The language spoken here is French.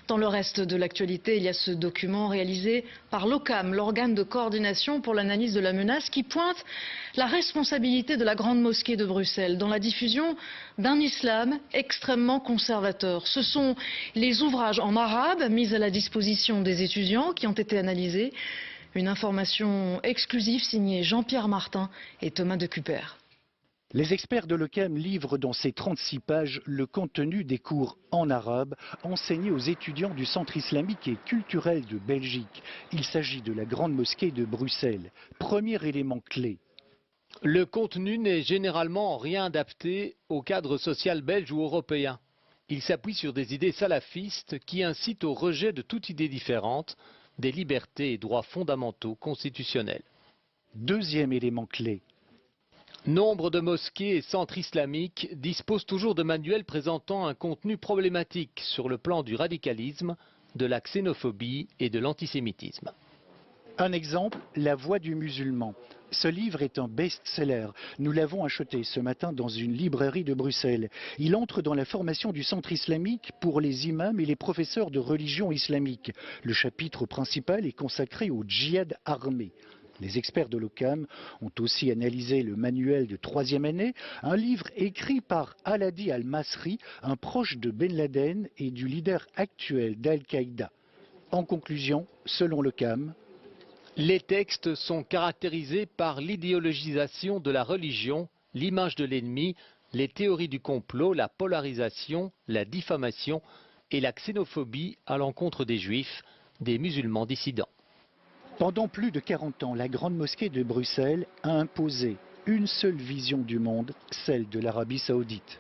Dans le reste de l'actualité, il y a ce document réalisé par l'OCAM, l'organe de coordination pour l'analyse de la menace, qui pointe la responsabilité de la Grande Mosquée de Bruxelles dans la diffusion d'un islam extrêmement conservateur. Ce sont les ouvrages en arabe mis à la disposition des étudiants qui ont été analysés. Une information exclusive signée Jean-Pierre Martin et Thomas Decuper. Les experts de l'OCAM livrent dans ces 36 pages le contenu des cours en arabe enseignés aux étudiants du Centre islamique et culturel de Belgique. Il s'agit de la Grande Mosquée de Bruxelles. Premier élément clé. Le contenu n'est généralement en rien adapté au cadre social belge ou européen. Il s'appuie sur des idées salafistes qui incitent au rejet de toute idée différente des libertés et droits fondamentaux constitutionnels. Deuxième élément clé. Nombre de mosquées et centres islamiques disposent toujours de manuels présentant un contenu problématique sur le plan du radicalisme, de la xénophobie et de l'antisémitisme. Un exemple, La Voix du musulman. Ce livre est un best-seller. Nous l'avons acheté ce matin dans une librairie de Bruxelles. Il entre dans la formation du centre islamique pour les imams et les professeurs de religion islamique. Le chapitre principal est consacré au djihad armé. Les experts de l'OCAM ont aussi analysé le manuel de 3e année, un livre écrit par Aladi al-Masri, un proche de Ben Laden et du leader actuel d'Al-Qaïda. En conclusion, selon l'OCAM, les textes sont caractérisés par l'idéologisation de la religion, l'image de l'ennemi, les théories du complot, la polarisation, la diffamation et la xénophobie à l'encontre des juifs, des musulmans dissidents. Pendant plus de 40 ans, la Grande Mosquée de Bruxelles a imposé une seule vision du monde, celle de l'Arabie saoudite.